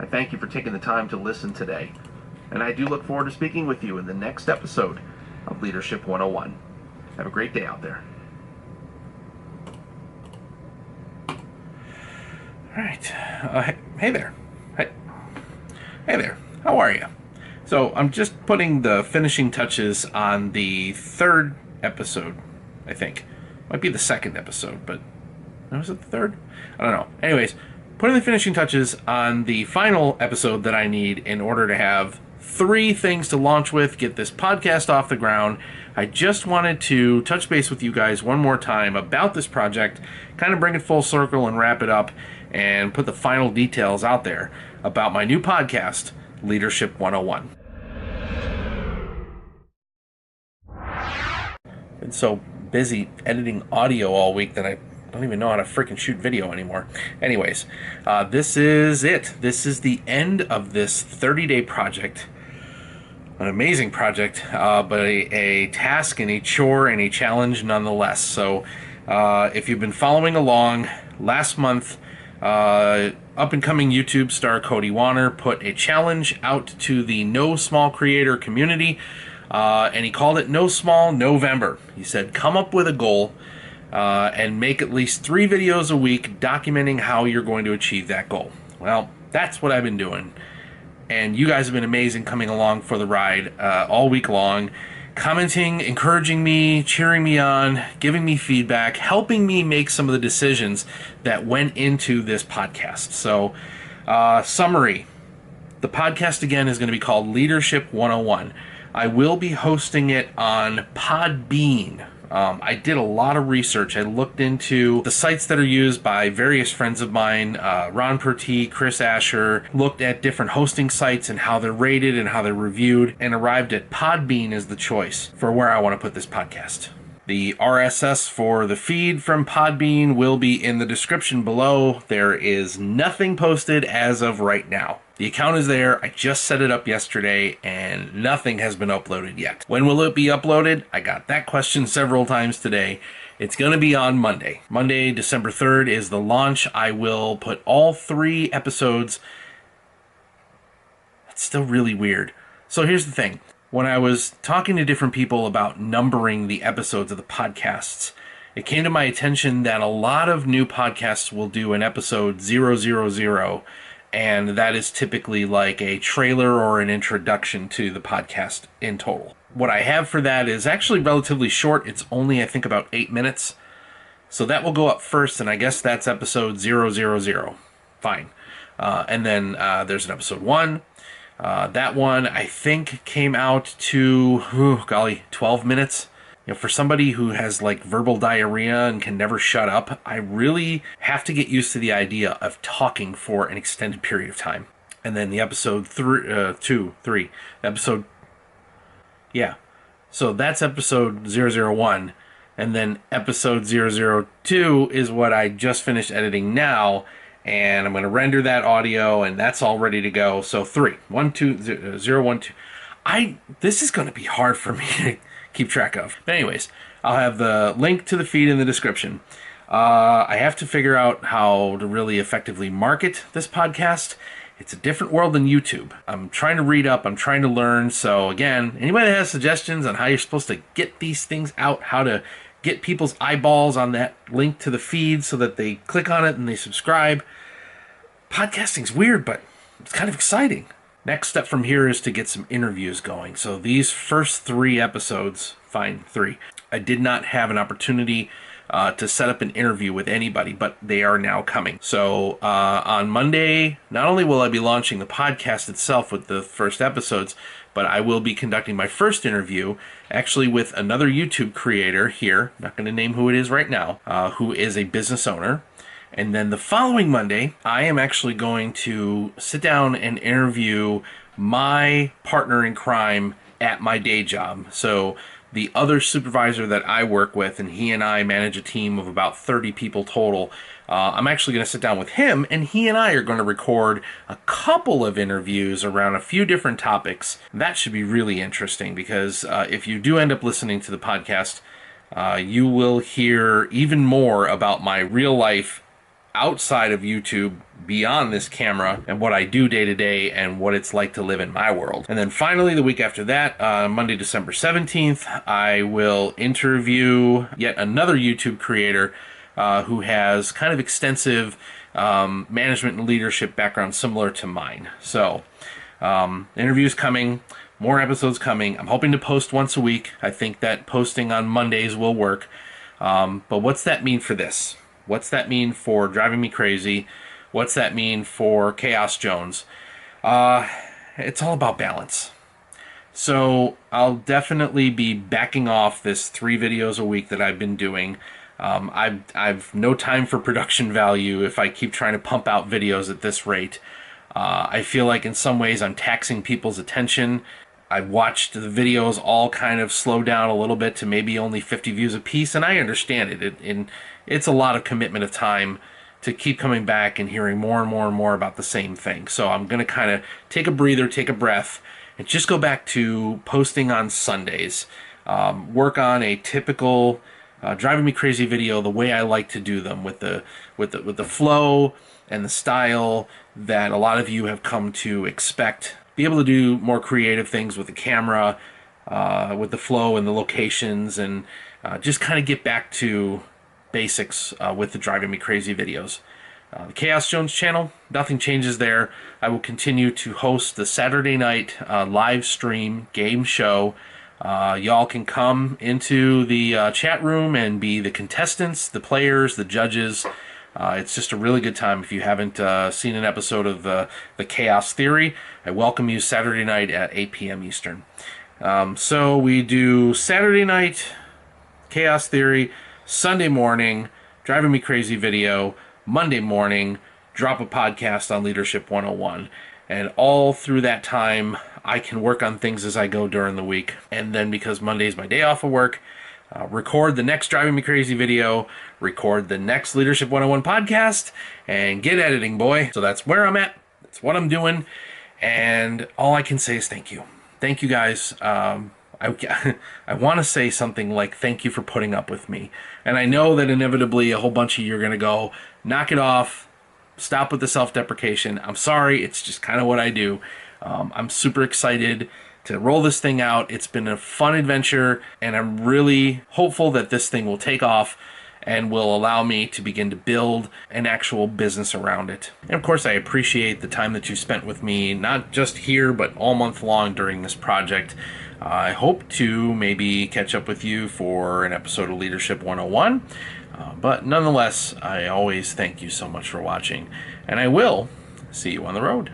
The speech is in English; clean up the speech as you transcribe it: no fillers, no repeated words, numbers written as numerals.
I thank you for taking the time to listen today, and I do look forward to speaking with you in the next episode of Leadership 101. Have a great day out there. All right. Hey there. Hey there. How are you? So I'm just putting the finishing touches on the third episode, I think. Might be the second episode, but was it the third? I don't know. Anyways, putting the finishing touches on the final episode that I need in order to have 3 things to launch with, get this podcast off the ground. I just wanted to touch base with you guys one more time about this project, kind of bring it full circle and wrap it up, and put the final details out there about my new podcast, Leadership 101. Been so busy editing audio all week that I don't even know how to freaking shoot video anymore. Anyways, this is it. This is the end of this 30-day project. An amazing project, but a task and a chore and a challenge nonetheless. So if you've been following along, last month, up-and-coming YouTube star Cody Warner put a challenge out to the No Small Creator community, and he called it No Small November. He said, come up with a goal and make at least 3 videos a week documenting how you're going to achieve that goal. Well, that's what I've been doing. And you guys have been amazing coming along for the ride all week long, commenting, encouraging me, cheering me on, giving me feedback, helping me make some of the decisions that went into this podcast. So, summary. The podcast, again, is going to be called Leadership 101. I will be hosting it on Podbean. I did a lot of research. I looked into the sites that are used by various friends of mine, Ron Pertee, Chris Asher, looked at different hosting sites and how they're rated and how they're reviewed, and arrived at Podbean as the choice for where I want to put this podcast. The RSS for the feed from Podbean will be in the description below. There is nothing posted as of right now. The account is there. I just set it up yesterday, and nothing has been uploaded yet. When will it be uploaded? I got that question several times today. It's going to be on Monday. Monday, December 3rd is the launch. I will put all 3 episodes. That's still really weird. So here's the thing. When I was talking to different people about numbering the episodes of the podcasts, it came to my attention that a lot of new podcasts will do an episode 000, and that is typically like a trailer or an introduction to the podcast in total. What I have for that is actually relatively short. It's only, I think, about 8 minutes. So that will go up first, and I guess that's episode 000. Fine. And then there's an episode 1. That one, I think, came out to, 12 minutes. You know, for somebody who has like verbal diarrhea and can never shut up, I really have to get used to the idea of talking for an extended period of time. And then the episode 3, episode, yeah. So that's episode 001. And then episode 002 is what I just finished editing now. And I'm going to render that audio, and that's all ready to go. So 3, 1, 2, 0, 1, 2. This is going to be hard for me to keep track of. But anyways, I'll have the link to the feed in the description. I have to figure out how to really effectively market this podcast. It's a different world than YouTube. I'm trying to read up. I'm trying to learn. So again, anybody that has suggestions on how you're supposed to get these things out, how to get people's eyeballs on that link to the feed so that they click on it and they subscribe. Podcasting's weird, but it's kind of exciting. Next step from here is to get some interviews going. So these first 3 episodes, fine, 3, I did not have an opportunity to set up an interview with anybody, but they are now coming. So on Monday, not only will I be launching the podcast itself with the first episodes, but I will be conducting my first interview actually with another YouTube creator here, not going to name who it is right now, who is a business owner. And then the following Monday, I am actually going to sit down and interview my partner in crime at my day job. So the other supervisor that I work with, and he and I manage a team of about 30 people total. I'm actually going to sit down with him, and he and I are going to record a couple of interviews around a few different topics. That should be really interesting because if you do end up listening to the podcast, you will hear even more about my real life outside of YouTube, beyond this camera, and what I do day to day and what it's like to live in my world. And then finally, the week after that, Monday, December 17th, I will interview yet another YouTube creator who has kind of extensive management and leadership background similar to mine. So, interviews coming, more episodes coming. I'm hoping to post once a week. I think that posting on Mondays will work. But what's that mean for this? What's that mean for Driving Me Crazy? What's that mean for Chaos Jones? It's all about balance. So I'll definitely be backing off this 3 videos a week that I've been doing. I've no time for production value if I keep trying to pump out videos at this rate. I feel like in some ways I'm taxing people's attention. I've watched the videos all kind of slow down a little bit to maybe only 50 views a piece, and I understand it. It's a lot of commitment of time to keep coming back and hearing more and more and more about the same thing. So I'm going to kind of take a breather, take a breath, and just go back to posting on Sundays. Work on a typical Driving Me Crazy video the way I like to do them, with the flow and the style that a lot of you have come to expect. Be able to do more creative things with the camera, with the flow and the locations, and just kind of get back to basics with the Driving Me Crazy videos. The Chaos Jones channel, nothing changes there. I will continue to host the Saturday night live stream game show. Y'all can come into the chat room and be the contestants, the players, the judges. It's just a really good time. If you haven't seen an episode of the Chaos Theory, I welcome you Saturday night at 8 p.m. Eastern. So we do Saturday night Chaos Theory, Sunday morning Driving Me Crazy video, Monday morning drop a podcast on Leadership 101. And all through that time, I can work on things as I go during the week. And then because Monday is my day off of work, record the next Driving Me Crazy video, record the next Leadership 101 podcast, and get editing, boy. So that's where I'm at. That's what I'm doing. And all I can say is thank you. Thank you, guys. I want to say something like thank you for putting up with me. And I know that inevitably a whole bunch of you are going to go, knock it off, stop with the self-deprecation. I'm sorry. It's just kind of what I do. I'm super excited to roll this thing out. It's been a fun adventure, and I'm really hopeful that this thing will take off and will allow me to begin to build an actual business around it. And of course, I appreciate the time that you spent with me, not just here, but all month long during this project. I hope to maybe catch up with you for an episode of Leadership 101. But nonetheless, I always thank you so much for watching, and I will see you on the road.